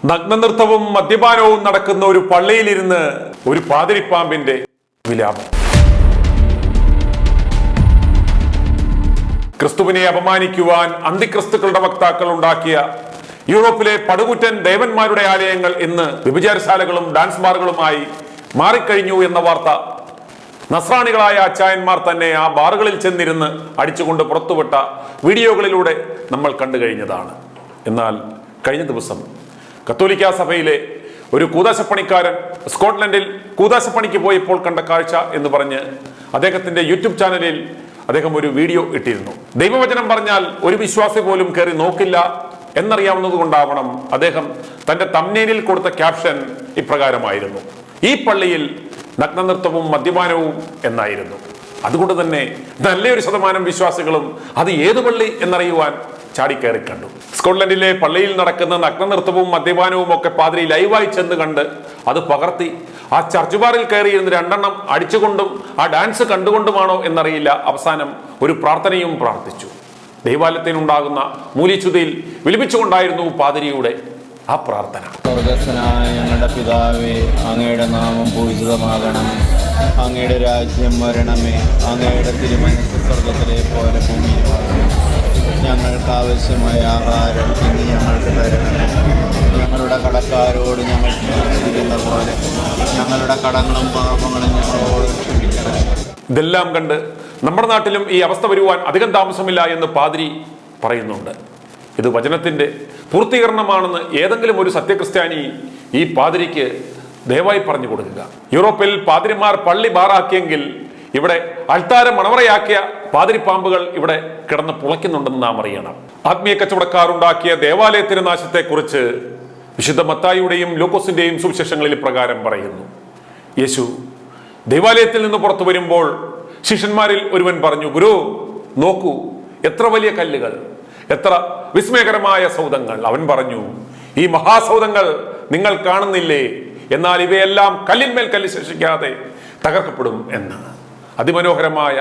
നഗ്നനൃത്തവും മദ്യപാനവും നടക്കുന്ന ഒരു പള്ളിയിലിരുന്ന് ഒരു പാതിരിപ്പാമ്പിന്റെ വിലാപം. ക്രിസ്തുവിനെ അപമാനിക്കുവാൻ അന്തിക്രിസ്തുക്കളുടെ വക്താക്കൾ ഉണ്ടാക്കിയ യൂറോപ്പിലെ പടുകുറ്റൻ ദേവന്മാരുടെ ആലയങ്ങൾ ഇന്ന് വ്യഭിചാരശാലകളും ഡാൻസ് ബാറുകളുമായി മാറിക്കഴിഞ്ഞു എന്ന വാർത്ത നസ്രാണികളായ അച്ചായന്മാർ തന്നെ ആ ബാറുകളിൽ ചെന്നിരുന്ന് അടിച്ചുകൊണ്ട് പുറത്തുവിട്ട വീഡിയോകളിലൂടെ നമ്മൾ കണ്ടു കഴിഞ്ഞതാണ്. എന്നാൽ കഴിഞ്ഞ ദിവസം കത്തോലിക്ക സഭയിലെ ഒരു കൂതാശപ്പണിക്കാരൻ സ്കോട്ട്ലൻഡിൽ കൂതാശപ്പണിക്ക് പോയപ്പോൾ കണ്ട കാഴ്ച എന്ന് പറഞ്ഞ് അദ്ദേഹത്തിന്റെ യൂട്യൂബ് ചാനലിൽ അദ്ദേഹം ഒരു വീഡിയോ ഇട്ടിരുന്നു. ദൈവവചനം പറഞ്ഞാൽ ഒരു വിശ്വാസി പോലും കയറി നോക്കില്ല എന്നറിയാവുന്നത് കൊണ്ടാവണം അദ്ദേഹം തന്റെ തംബ്നെയിലിൽ കൊടുത്ത ക്യാപ്ഷൻ ഇപ്രകാരമായിരുന്നു: ഈ പള്ളിയിൽ നഗ്നനൃത്തവും മദ്യപാനവും എന്നായിരുന്നു. അതുകൊണ്ട് തന്നെ നല്ലൊരു ശതമാനം വിശ്വാസികളും അത് ഏതു പള്ളി എന്നറിയുവാൻ ചാടിക്കയറി കണ്ടു. സ്കോട്ട്ലൻഡിലെ പള്ളിയിൽ നടക്കുന്ന നഗ്നനൃത്തവും മദ്യപാനവും ഒക്കെ പാതിരി ലൈവായി ചെന്ന് കണ്ട് അത് പകർത്തി ആ ചർച്ച് ബാറിൽ കയറിയിരുന്ന് രണ്ടെണ്ണം അടിച്ചുകൊണ്ടും ആ ഡാൻസ് കണ്ടുകൊണ്ടുമാണോ എന്നറിയില്ല അവസാനം ഒരു പ്രാർത്ഥനയും പ്രാർത്ഥിച്ചു. ദൈവാലയത്തിനുണ്ടാകുന്ന മൂല്യച്യുതിയിൽ വിലപിച്ചുകൊണ്ടായിരുന്നു പാതിരിയുടെ ആ പ്രാർത്ഥന. സ്വർഗസ്ഥനായ ഞങ്ങളുടെ പിതാവേ, അങ്ങയുടെ നാമം പൂജിതമാകണം, അങ്ങയുടെ രാജ്യം വരണമേ, അങ്ങയുടെ തിരുമനസ്സ് സ്വർഗത്തിലെ പോലെ ഭൂമിയിലുമാകണം. ഞങ്ങൾക്ക് ആവശ്യമായ ആഹാരം ഇന്ന് ഞങ്ങൾക്ക് തരണമേ. ഞങ്ങളുടെ കടക്കാരോട് ഞങ്ങൾ ക്ഷമിച്ചിരിക്കുന്ന പോലെ ഞങ്ങളുടെ കടങ്ങളും പാപങ്ങളും ഞങ്ങളോട് ക്ഷമിക്കണം. ഇതെല്ലാം കണ്ട് നമ്മുടെ നാട്ടിലും ഈ അവസ്ഥ വരുവാൻ അധികം താമസമില്ല എന്ന് പാതിരി പറയുന്നുണ്ട്. ഇത് വചനത്തിന്റെ പൂർത്തീകരണമാണെന്ന് ഏതെങ്കിലും ഒരു സത്യക്രിസ്ത്യാനി ഈ പാതിരിക്ക് ദയവായി പറഞ്ഞു കൊടുക്കുക. യൂറോപ്പിൽ പാതിരിമാർ പള്ളി ബാറാക്കിയെങ്കിൽ ഇവിടെ അൾത്താര മണവറയാക്കിയ പാതിരിപ്പാമ്പുകൾ ഇവിടെ കിടന്ന് പുളയ്ക്കുന്നുണ്ടെന്ന് നാം അറിയണം. ആത്മീയ കച്ചവടക്കാർ ഉണ്ടാക്കിയ ദേവാലയത്തിന്റെ നാശത്തെക്കുറിച്ച് വിശുദ്ധ മത്തായിയുടെയും ലൂക്കോസിന്റെയും സുവിശേഷങ്ങളിൽ പ്രകാരം പറയുന്നു. യേശു ദേവാലയത്തിൽ നിന്ന് പുറത്തു വരുമ്പോൾ ശിഷ്യന്മാരിൽ ഒരുവൻ പറഞ്ഞു: ഗുരു, നോക്കൂ, എത്ര വലിയ കല്ലുകൾ, എത്ര വിസ്മയകരമായ സൗധങ്ങൾ. അവൻ പറഞ്ഞു: ഈ മഹാസൗധങ്ങൾ നിങ്ങൾ കാണുന്നില്ലേ? എന്നാൽ ഇവയെല്ലാം കല്ലിന്മേൽ കല്ല് ശേഷിക്കാതെ തകർക്കപ്പെടും എന്ന്. അതിമനോഹരമായ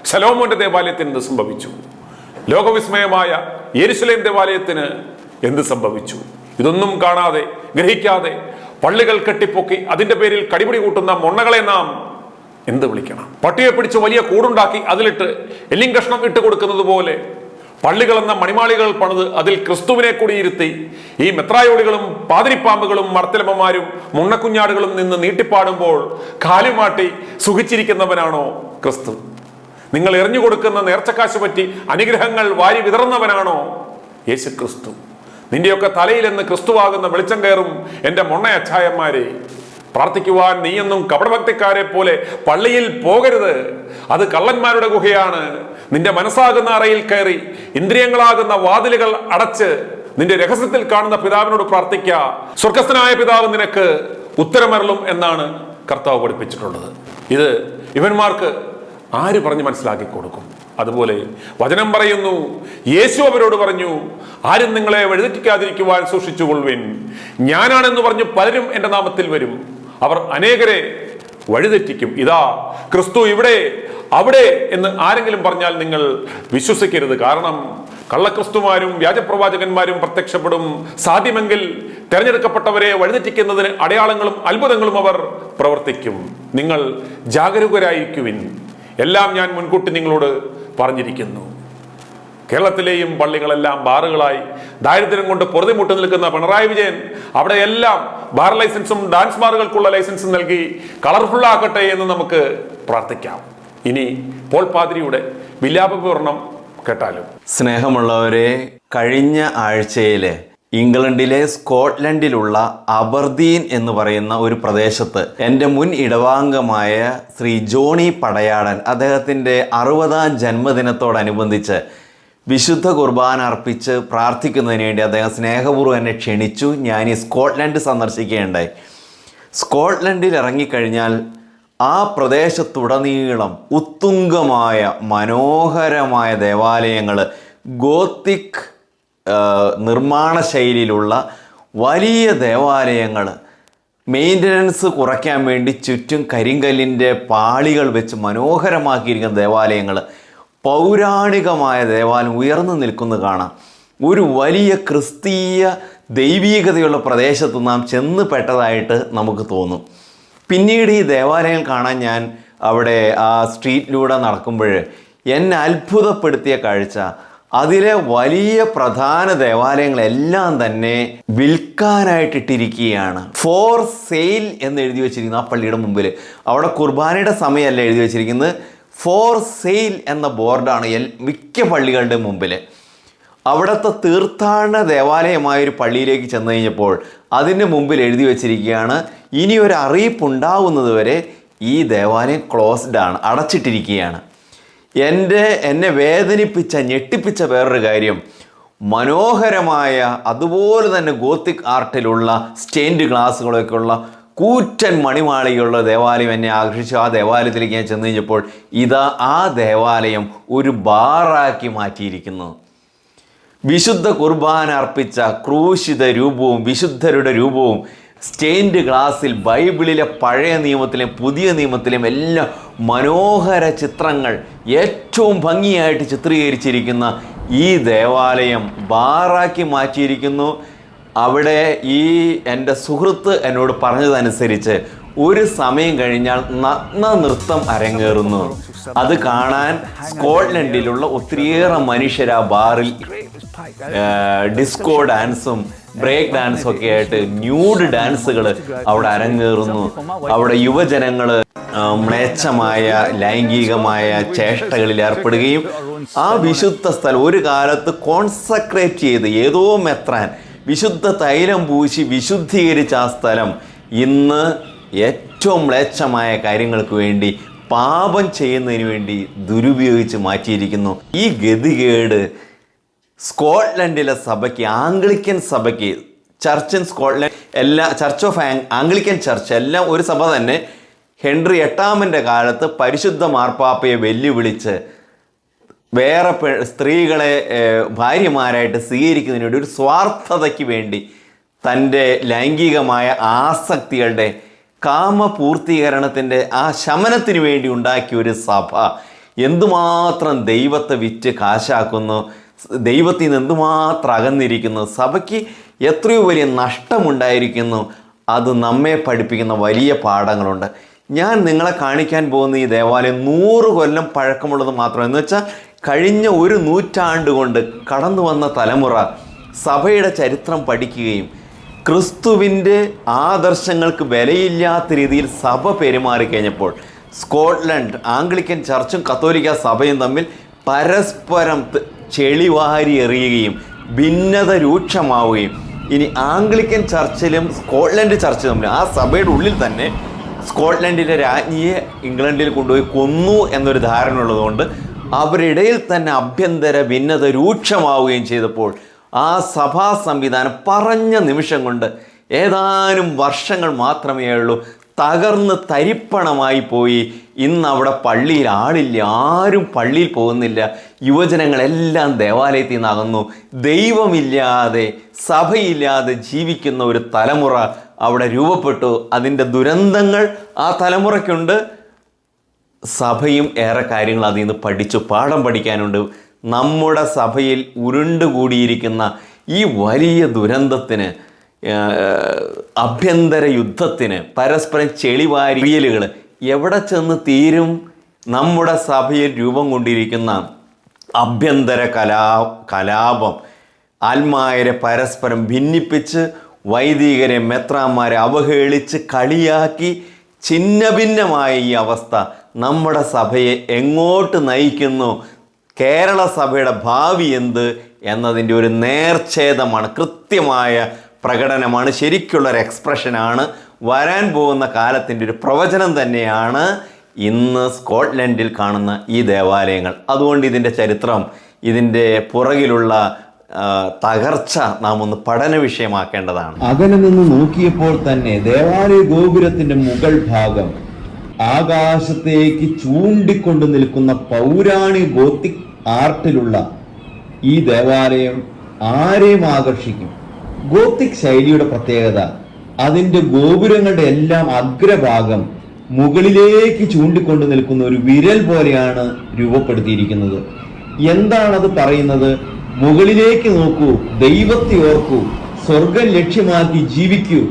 ശലോമോന്റെ ദേവാലയത്തിന് എന്ത് സംഭവിച്ചു? ലോകവിസ്മയമായ യെരുശലേം ദേവാലയത്തിന് എന്ത് സംഭവിച്ചു? ഇതൊന്നും കാണാതെ ഗ്രഹിക്കാതെ പള്ളികൾ കെട്ടിപ്പൊക്കി അതിന്റെ പേരിൽ കടിപിടി കൂട്ടുന്ന മൊണ്ണകളെ നാം എന്ത് വിളിക്കണം? പട്ടിയെ പിടിച്ച് വലിയ കൂടുണ്ടാക്കി അതിലിട്ട് എല്ലിൻ കഷ്ണം ഇട്ട് കൊടുക്കുന്നത് പോലെ പള്ളികൾ എന്ന മണിമാളികൾ പണിത് അതിൽ ക്രിസ്തുവിനെ കൂടിയിരുത്തി ഈ മെത്രായോടികളും പാതിരിപ്പാമ്പുകളും മർത്തലമ്മമാരും മുണ്ണക്കുഞ്ഞാടുകളും നിന്ന് നീട്ടിപ്പാടുമ്പോൾ കാലുമാട്ടി സുഖിച്ചിരിക്കുന്നവനാണോ ക്രിസ്തു? നിങ്ങൾ എറിഞ്ഞു കൊടുക്കുന്ന നേർച്ചക്കാശ് പറ്റി അനുഗ്രഹങ്ങൾ വാരി വിതറുന്നവനാണോ യേശു ക്രിസ്തു? നിന്റെയൊക്കെ തലയിൽ എന്ന് ക്രിസ്തുവാകുന്ന വെളിച്ചം കയറും എൻ്റെ മൊണ്ണയച്ചായന്മാരെ. പ്രാർത്ഥിക്കുവാൻ നീയൊന്നും കപടഭക്തിക്കാരെ പോലെ പള്ളിയിൽ പോകരുത്. അത് കള്ളന്മാരുടെ ഗുഹയാണ്. നിന്റെ മനസ്സാകുന്ന അറയിൽ കയറി ഇന്ദ്രിയങ്ങളാകുന്ന വാതിലുകൾ അടച്ച് നിന്റെ രഹസ്യത്തിൽ കാണുന്ന പിതാവിനോട് പ്രാർത്ഥിക്കുക. സ്വർഗസ്ഥനായ പിതാവ് നിനക്ക് ഉത്തരമരുളും എന്നാണ് കർത്താവ് പഠിപ്പിച്ചിട്ടുള്ളത്. ഇത് ഇവന്മാർക്ക് ആര് പറഞ്ഞ് മനസ്സിലാക്കി കൊടുക്കും? അതുപോലെ വചനം പറയുന്നു, യേശു അവരോട് പറഞ്ഞു: ആരും നിങ്ങളെ വഴിതെറ്റിക്കാതിരിക്കുവാൻ സൂക്ഷിച്ചുകൊള്ളുവിൻ. ഞാനാണെന്ന് പറഞ്ഞു പലരും എൻ്റെ നാമത്തിൽ വരും. അവർ അനേകരെ വഴിതെറ്റിക്കും. ഇതാ ക്രിസ്തു ഇവിടെ, അവിടെ എന്ന് ആരെങ്കിലും പറഞ്ഞാൽ നിങ്ങൾ വിശ്വസിക്കരുത്. കാരണം കള്ളക്രിസ്തുമാരും വ്യാജപ്രവാചകന്മാരും പ്രത്യക്ഷപ്പെടും. സാധ്യമെങ്കിൽ തെരഞ്ഞെടുക്കപ്പെട്ടവരെ വഴിതെറ്റിക്കുന്നതിന് അടയാളങ്ങളും അത്ഭുതങ്ങളും അവർ പ്രവർത്തിക്കും. നിങ്ങൾ ജാഗരൂകരായിരിക്കുവിൻ. എല്ലാം ഞാൻ മുൻകൂട്ടി നിങ്ങളോട് പറഞ്ഞിരിക്കുന്നു. കേരളത്തിലെയും പള്ളികളെല്ലാം ബാറുകളായി ദാരിദ്ര്യം കൊണ്ട് പൊറുതിമുട്ടി നിൽക്കുന്ന പിണറായി വിജയൻ അവിടെയെല്ലാം ബാർ ലൈസൻസും ഡാൻസ് ബാറുകൾക്കുള്ള ലൈസൻസും നൽകി കളർഫുൾ ആക്കട്ടെ എന്ന് നമുക്ക് പ്രാർത്ഥിക്കാം. ഇനി പോൾ പാതിരിയുടെ വിലാപപൂർണം കേട്ടാലും. സ്നേഹമുള്ളവരെ, കഴിഞ്ഞ ആഴ്ചയിൽ ഇംഗ്ലണ്ടിലെ സ്കോട്ട്ലൻഡിലുള്ള അബർദീൻ എന്ന് പറയുന്ന ഒരു പ്രദേശത്ത് എൻ്റെ മുൻ ഇടവാംഗമായ ശ്രീ ജോണി പടയാടൻ അദ്ദേഹത്തിൻ്റെ 60ാം ജന്മദിനത്തോടനുബന്ധിച്ച് വിശുദ്ധ കുർബാന അർപ്പിച്ച് പ്രാർത്ഥിക്കുന്നതിന് വേണ്ടി അദ്ദേഹം സ്നേഹപൂർവ്വം എന്നെ ക്ഷണിച്ചു. ഞാൻ ഈ സ്കോട്ട്ലൻഡ് സന്ദർശിക്കുകയുണ്ടായി. സ്കോട്ട്ലൻഡിൽ ഇറങ്ങിക്കഴിഞ്ഞാൽ ആ പ്രദേശത്തുടനീളം ഉത്തുംഗമായ മനോഹരമായ ദേവാലയങ്ങൾ, ഗോത്തിക് നിർമ്മാണ ശൈലിയിലുള്ള വലിയ ദേവാലയങ്ങൾ, മെയിൻ്റനൻസ് കുറയ്ക്കാൻ വേണ്ടി ചുറ്റും കരിങ്കല്ലിൻ്റെ പാളികൾ വെച്ച് മനോഹരമാക്കിയിരിക്കുന്ന ദേവാലയങ്ങൾ, പൗരാണികമായ ദേവാലയം ഉയർന്നു നിൽക്കുന്നത് കാണാം. ഒരു വലിയ ക്രിസ്തീയ ദൈവീകതയുള്ള പ്രദേശത്ത് നാം ചെന്ന് പെട്ടതായിട്ട് നമുക്ക് തോന്നും. പിന്നീട് ഈ ദേവാലയങ്ങൾ കാണാൻ ഞാൻ അവിടെ ആ സ്ട്രീറ്റിലൂടെ നടക്കുമ്പോൾ എന്നെ അത്ഭുതപ്പെടുത്തിയ കാഴ്ച, അതിലെ വലിയ പ്രധാന ദേവാലയങ്ങളെല്ലാം തന്നെ വിൽക്കാനായിട്ടിട്ടിരിക്കുകയാണ്. ഫോർ സെയിൽ എന്ന് എഴുതി വെച്ചിരിക്കുന്നു ആ പള്ളിയുടെ മുമ്പിൽ. അവിടെ കുർബാനയുടെ സമയമല്ല എഴുതി വെച്ചിരിക്കുന്നത്, ഫോർ സെയിൽ എന്ന ബോർഡാണ് മിക്ക പള്ളികളുടെ മുമ്പിൽ. അവിടുത്തെ തീർത്ഥാടന ദേവാലയമായൊരു പള്ളിയിലേക്ക് ചെന്ന് കഴിഞ്ഞപ്പോൾ അതിൻ്റെ മുമ്പിൽ എഴുതി വെച്ചിരിക്കുകയാണ്, ഇനി ഒരു അറിയിപ്പുണ്ടാവുന്നത് വരെ ഈ ദേവാലയം ക്ലോസ്ഡ് ആണ്, അടച്ചിട്ടിരിക്കുകയാണ്. എന്നെ വേദനിപ്പിച്ച ഞെട്ടിപ്പിച്ച വേറൊരു കാര്യം, മനോഹരമായ അതുപോലെ തന്നെ ഗോത്തിക് ആർട്ടിലുള്ള സ്റ്റെയിൻഡ് ഗ്ലാസ്സുകളൊക്കെയുള്ള കൂറ്റൻ മണിമാളികയുള്ള ദേവാലയം എന്നെ ആകർഷിച്ചു. ആ ദേവാലയത്തിലേക്ക് ഞാൻ ചെന്ന് കഴിഞ്ഞപ്പോൾ ഇതാ ആ ദേവാലയം ഒരു ബാറാക്കി മാറ്റിയിരിക്കുന്നു. വിശുദ്ധ കുർബാന അർപ്പിച്ച ക്രൂശിത രൂപവും വിശുദ്ധരുടെ രൂപവും സ്റ്റെയിൻഡ് ഗ്ലാസ്സിൽ ബൈബിളിലെ പഴയ നിയമത്തിലും പുതിയ നിയമത്തിലും എല്ലാം മനോഹര ചിത്രങ്ങൾ ഏറ്റവും ഭംഗിയായിട്ട് ചിത്രീകരിച്ചിരിക്കുന്ന ഈ ദേവാലയം ബാറാക്കി മാറ്റിയിരിക്കുന്നു. അവിടെ എൻ്റെ സുഹൃത്ത് എന്നോട് പറഞ്ഞതനുസരിച്ച് ഒരു സമയം കഴിഞ്ഞാൽ നഗ്ന നൃത്തം അരങ്ങേറുന്നു. അത് കാണാൻ സ്കോട്ട്ലൻഡിലുള്ള ഒത്തിരിയേറെ മനുഷ്യർ ആ ബാറിൽ ഡിസ്കോ ഡാൻസും ബ്രേക്ക് ഡാൻസും ഒക്കെ ആയിട്ട് ന്യൂഡ് ഡാൻസുകൾ അവിടെ അരങ്ങേറുന്നു. അവിടെ യുവജനങ്ങൾ മ്ലേച്ഛമായ ലൈംഗികമായ ചേഷ്ടകളിൽ ഏർപ്പെടുകയും ആ വിശുദ്ധ സ്ഥലം ഒരു കാലത്ത് കോൺസെക്രേറ്റ് ചെയ്ത് ഏതോ മെത്രാൻ വിശുദ്ധ തൈലം പൂശി വിശുദ്ധീകരിച്ച ആ സ്ഥലം ഇന്ന് ഏറ്റവും മ്ലേച്ഛമായ കാര്യങ്ങൾക്ക് വേണ്ടി, പാപം ചെയ്യുന്നതിന് വേണ്ടി ദുരുപയോഗിച്ച് മാറ്റിയിരിക്കുന്നു. ഈ ഗതികേട് സ്കോട്ട്ലൻഡിലെ സഭയ്ക്ക്, ആംഗ്ലിക്കൻ സഭയ്ക്ക്, church in Scotland church of Anglican church എല്ലാം ഒരു സഭ തന്നെ, ഹെൻറി 8 കാലത്ത് പരിശുദ്ധ മാർപ്പാപ്പയെ വെല്ലുവിളിച്ച് വേറെ സ്ത്രീകളെ ഭാര്യമാരായിട്ട് സ്വീകരിക്കുന്നതിന് വേണ്ടി, ഒരു സ്വാർത്ഥതയ്ക്ക് വേണ്ടി, തൻ്റെ ലൈംഗികമായ ആസക്തികളുടെ കാമപൂർത്തീകരണത്തിൻ്റെ ആ ശമനത്തിന് വേണ്ടി ഉണ്ടാക്കിയ ഒരു സഭ എന്തുമാത്രം ദൈവത്തെ വിറ്റ് കാശാക്കുന്നു, ദൈവത്തിൽ നിന്ന് എന്തുമാത്രം അകന്നിരിക്കുന്നു, സഭയ്ക്ക് എത്രയോ വലിയ നഷ്ടമുണ്ടായിരിക്കുന്നു. അത് നമ്മെ പഠിപ്പിക്കുന്ന വലിയ പാഠങ്ങളുണ്ട്. ഞാൻ നിങ്ങളെ കാണിക്കാൻ പോകുന്ന ഈ ദേവാലയം 100 കൊല്ലം പഴക്കമുള്ളത് മാത്രം, എന്ന് വെച്ചാൽ കഴിഞ്ഞ ഒരു നൂറ്റാണ്ട് കൊണ്ട് കടന്നു വന്ന തലമുറ സഭയുടെ ചരിത്രം പഠിക്കുകയും ക്രിസ്തുവിൻ്റെ ആദർശങ്ങൾക്ക് വിലയില്ലാത്ത രീതിയിൽ സഭ പെരുമാറിക്കഴിഞ്ഞപ്പോൾ സ്കോട്ട്ലൻഡ് ആംഗ്ലിക്കൻ ചർച്ചും കത്തോലിക്ക സഭയും തമ്മിൽ പരസ്പരം ചെളിവാരി എറിയുകയും ഭിന്നത രൂക്ഷമാവുകയും, ഇനി ആംഗ്ലിക്കൻ ചർച്ചിലും സ്കോട്ട്ലൻഡ് ചർച്ച് തമ്മിൽ ആ സഭയുടെ ഉള്ളിൽ തന്നെ സ്കോട്ട്ലൻഡിലെ രാജ്ഞിയെ ഇംഗ്ലണ്ടിൽ കൊണ്ടുപോയി കൊന്നു എന്നൊരു ധാരണ ഉള്ളതുകൊണ്ട് അവരിടയിൽ തന്നെ ആഭ്യന്തര ഭിന്നത രൂക്ഷമാവുകയും ചെയ്തപ്പോൾ ആ സഭാ സംവിധാനം പറഞ്ഞ നിമിഷം കൊണ്ട് ഏതാനും വർഷങ്ങൾ മാത്രമേ ഉള്ളൂ തകർന്ന് തരിപ്പണമായി പോയി. ഇന്ന് അവിടെ പള്ളിയിൽ ആളില്ല, ആരും പള്ളിയിൽ പോകുന്നില്ല, യുവജനങ്ങളെല്ലാം ദേവാലയത്തിൽ നിന്നകന്നു. ദൈവമില്ലാതെ സഭയില്ലാതെ ജീവിക്കുന്ന ഒരു തലമുറ അവിടെ രൂപപ്പെട്ടു. അതിൻ്റെ ദുരന്തങ്ങൾ ആ തലമുറയ്ക്കുണ്ട്. സഭയും ഏറെ കാര്യങ്ങൾ അതിൽ നിന്ന് പഠിച്ചു, പാഠം പഠിക്കാനുണ്ട്. നമ്മുടെ സഭയിൽ ഉരുണ്ടുകൂടിയിരിക്കുന്ന ഈ വലിയ ദുരന്തത്തിന്, ആഭ്യന്തര യുദ്ധത്തിന്, പരസ്പരം ചെളിവാരിയലുകൾ എവിടെ ചെന്ന് തീരും? നമ്മുടെ സഭയിൽ രൂപം കൊണ്ടിരിക്കുന്ന ആഭ്യന്തര കലാപം, ആത്മായരെ പരസ്പരം ഭിന്നിപ്പിച്ച്, വൈദികരെ മെത്രാന്മാരെ അവഹേളിച്ച് കളിയാക്കി ഛിന്നഭിന്നമായ ഈ അവസ്ഥ നമ്മുടെ സഭയെ എങ്ങോട്ട് നയിക്കുന്നു? കേരള സഭയുടെ ഭാവി എന്ത് എന്നതിൻ്റെ ഒരു നേർച്ഛേദമാണ്, കൃത്യമായ പ്രകടനമാണ്, ശരിക്കുള്ളൊരു എക്സ്പ്രഷനാണ്. വരാൻ പോകുന്ന കാലത്തിൻ്റെ ഒരു പ്രവചനം തന്നെയാണ് ഇന്ന് സ്കോട്ട്ലൻഡിൽ കാണുന്ന ഈ ദേവാലയങ്ങൾ. അതുകൊണ്ട് ഇതിൻ്റെ ചരിത്രം, ഇതിൻ്റെ പുറകിലുള്ള തകർച്ച നാം ഒന്ന് പഠന വിഷയമാക്കേണ്ടതാണ്. അകലെ നിന്ന് നോക്കിയപ്പോൾ തന്നെ ദേവാലയ ഗോപുരത്തിന്റെ മുകൾ ഭാഗം ആകാശത്തേക്ക് ചൂണ്ടിക്കൊണ്ട് നിൽക്കുന്ന പൗരാണിക ഗോത്തിക് ആർട്ടിലുള്ള ഈ ദേവാലയം ആരെയും ആകർഷിക്കും. ഗോത്തിക് ശൈലിയുടെ പ്രത്യേകത അതിന്റെ ഗോപുരങ്ങളുടെ എല്ലാം അഗ്രഭാഗം മുകളിലേക്ക് ചൂണ്ടിക്കൊണ്ട് നിൽക്കുന്ന ഒരു വിരൽ പോലെയാണ് രൂപപ്പെടുത്തിയിരിക്കുന്നത്. എന്താണത് പറയുന്നത്? മുകളിലേക്ക് നോക്കൂ, ദൈവത്തെ ഓർക്കൂ, സ്വർഗം ലക്ഷ്യമാക്കി ജീവിക്കൂ.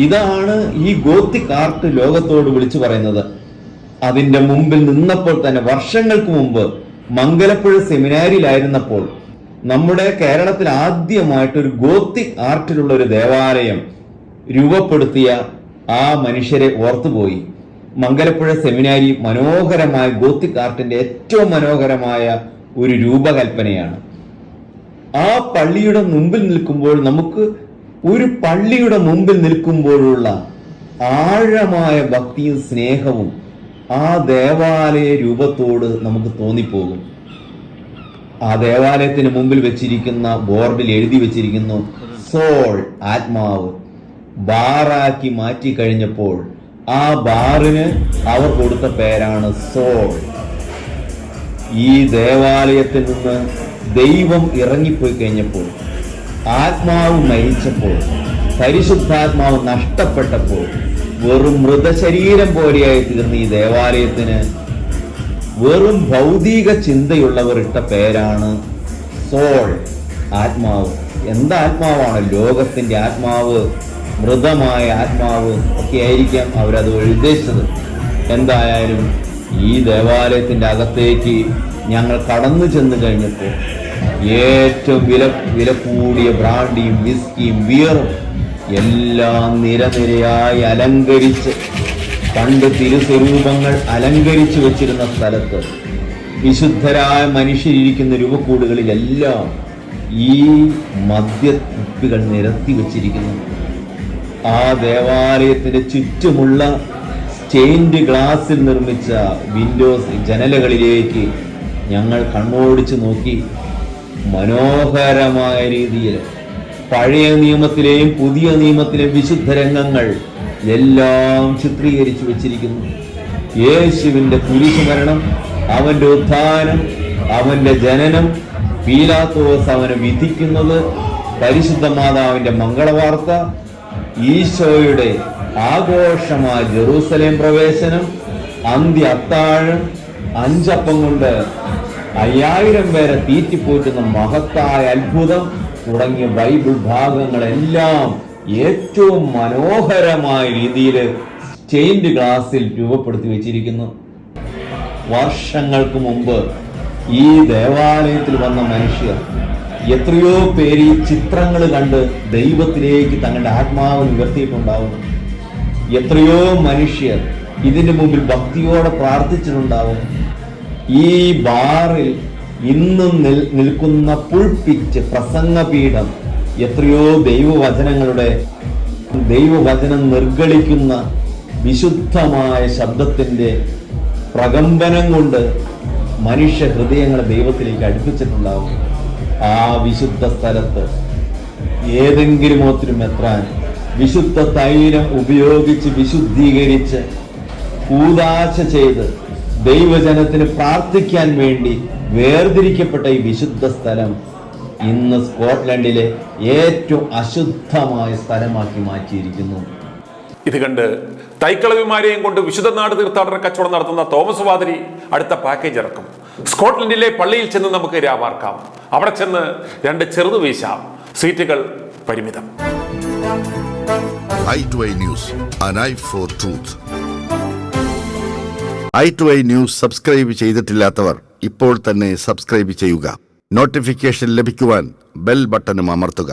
ഇതാണ് ഈ ഗോത്തിക് ആർട്ട് ലോകത്തോട് വിളിച്ചു പറയുന്നത്. അതിന്റെ മുമ്പിൽ നിന്നപ്പോൾ തന്നെ, വർഷങ്ങൾക്ക് മുമ്പ് മംഗലപ്പുഴ സെമിനാരിയിലായിരുന്നപ്പോൾ, നമ്മുടെ കേരളത്തിൽ ആദ്യമായിട്ടൊരു ഗോത്തിക് ആർട്ടിലുള്ള ഒരു ദേവാലയം രൂപപ്പെടുത്തിയ ആ മനുഷ്യരെ ഓർത്തുപോയി. മംഗലപ്പുഴ സെമിനാരി മനോഹരമായ ഗോത്തിക് ആർട്ടിന്റെ ഏറ്റവും മനോഹരമായ ഒരു രൂപകൽപ്പനയാണ്. ആ പള്ളിയുടെ മുമ്പിൽ നിൽക്കുമ്പോൾ, നമുക്ക് ഒരു പള്ളിയുടെ മുമ്പിൽ നിൽക്കുമ്പോഴുള്ള ആഴമായ ഭക്തിയും സ്നേഹവും ആ ദേവാലയ രൂപത്തോട് നമുക്ക് തോന്നിപ്പോകും. ആ ദേവാലയത്തിന് മുമ്പിൽ വെച്ചിരിക്കുന്ന ബോർഡിൽ എഴുതി വെച്ചിരിക്കുന്നു സോൾ, ആത്മാവ്. ബാറാക്കി മാറ്റി കഴിഞ്ഞപ്പോൾ ആ ബാറിന് അവർ കൊടുത്ത പേരാണ് സോൾ. ഈ ദേവാലയത്തിൽ നിന്ന് ദൈവം ഇറങ്ങിപ്പോയി കഴിഞ്ഞപ്പോൾ, ആത്മാവ് മരിച്ചപ്പോൾ, പരിശുദ്ധാത്മാവ് നഷ്ടപ്പെട്ടപ്പോൾ, വെറും മൃതശരീരം പോലെയായി തീർന്ന ഈ ദേവാലയത്തിന് വെറും ഭൗതിക ചിന്തയുള്ളവർ ഇട്ട പേരാണ് സോൾ, ആത്മാവ്. എന്താത്മാവാണ്? ലോകത്തിന്റെ ആത്മാവ്, മൃതമായ ആത്മാവ് ഒക്കെ ആയിരിക്കാം അവരത് ഉദ്ദേശിച്ചത്. എന്തായാലും ഈ ദേവാലയത്തിന്റെ അകത്തേക്ക് ഞങ്ങൾ കടന്നു ചെന്ന് കഴിഞ്ഞപ്പോൾ ഏറ്റവും വില കൂടിയ ബ്രാൻഡിയും വിസ്കിയും ബിയറും എല്ലാം നിരനിരയായി അലങ്കരിച്ച്, പണ്ട് തിരുസ്വരൂപങ്ങൾ അലങ്കരിച്ചു വെച്ചിരുന്ന സ്ഥലത്ത് വിശുദ്ധരായ മനുഷ്യരിയ്ക്കുന്ന രൂപക്കൂടുകളിലെല്ലാം ഈ മദ്യക്കുപ്പികൾ നിരത്തി വച്ചിരിക്കുന്നു. ആ ദേവാലയത്തിന് ചുറ്റുമുള്ള സ്റ്റെയിൻഡ് ഗ്ലാസിൽ നിർമ്മിച്ച വിൻഡോസ്, ജനലകളിലേക്ക് ഞങ്ങൾ കണ്ണോടിച്ച് നോക്കി. മനോഹരമായ രീതിയിൽ പഴയ നിയമത്തിലെയും പുതിയ നിയമത്തിലെയും വിശുദ്ധ രംഗങ്ങൾ എല്ലാം ചിത്രീകരിച്ചു വെച്ചിരിക്കുന്നു. യേശുവിന്റെ കുരിശുമരണം, അവന്റെ ഉത്ഥാനം, അവന്റെ ജനനം, പീലാത്തോസ് അവനെ വിധിക്കുന്നത്, പരിശുദ്ധ മാതാവിന്റെ മംഗളവാർത്ത, ഈശോയുടെ ആഘോഷമായ ജെറൂസലേം പ്രവേശനം, അന്ത്യ അത്താഴം, 5 അപ്പം കൊണ്ട് 5000 പേരെ തീറ്റിപ്പോറ്റുന്ന മഹത്തായ അത്ഭുതം തുടങ്ങിയ ബൈബിൾ ഭാഗങ്ങളെല്ലാം ഏറ്റവും മനോഹരമായ രീതിയിൽ സ്റ്റെയിൻഡ് ഗ്ലാസിൽ രൂപപ്പെടുത്തി വെച്ചിരിക്കുന്നു. വർഷങ്ങൾക്ക് മുമ്പ് ഈ ദേവാലയത്തിൽ വന്ന മനുഷ്യർ എത്രയോ പേര് ഈ ചിത്രങ്ങൾ കണ്ട് ദൈവത്തിലേക്ക് തങ്ങളുടെ ആത്മാവിന് ഉയർത്തിയിട്ടുണ്ടാവും. എത്രയോ മനുഷ്യർ ഇതിന്റെ മുമ്പിൽ ഭക്തിയോടെ പ്രാർത്ഥിച്ചിട്ടുണ്ടാവും. ഈ ബാറിൽ ഇന്നും നിൽക്കുന്ന പുൾപിറ്റ്, പ്രസംഗപീഠം, എത്രയോ ദൈവവചനം നിർഗളിക്കുന്ന വിശുദ്ധമായ ശബ്ദത്തിന്റെ പ്രകമ്പനം കൊണ്ട് മനുഷ്യ ഹൃദയങ്ങളെ ദൈവത്തിലേക്ക് അടുപ്പിച്ചിട്ടുണ്ടാവും. ആ വിശുദ്ധ സ്ഥലത്ത് ഏതെങ്കിലും ഒത്തിരി മെത്രാൻ വിശുദ്ധ തൈലം ഉപയോഗിച്ച് വിശുദ്ധീകരിച്ച് കൂദാശ ചെയ്ത് ദൈവജനത്തിന് പ്രാർത്ഥിക്കാൻ വേണ്ടി വേർതിരിക്കപ്പെട്ട ഈ വിശുദ്ധ സ്ഥലം ഇന്ന് സ്കോട്ട്ലൻഡിലെ ഏറ്റവും അശുദ്ധമായ സ്ഥലമാക്കി മാറ്റിയിരിക്കുന്നു. ഇത് കണ്ട് തൈക്കളവിമാരെയും കൊണ്ട് വിശുദ്ധ നാട് തീർത്ഥാടന കച്ചവടം നടത്തുന്ന തോമസ് പാതിരി അടുത്ത പാക്കേജ് ഇറക്കും. സ്കോട്ട്ലൻഡിലെ പള്ളിയിൽ ചെന്ന് നമുക്ക് രാപാർക്കാം. അവിടെ ചെന്ന് 2 ചെറുതു വീശാം. സീറ്റുകൾ പരിമിതം. i2i News, an eye for truth. i2i News subscribe ചെയ്തിട്ടില്ലാത്തവർ ഇപ്പോൾ തന്നെ സബ്സ്ക്രൈബ് ചെയ്യുക. നോട്ടിഫിക്കേഷൻ ലഭിക്കുവാൻ ബെൽ ബട്ടണും അമർത്തുക.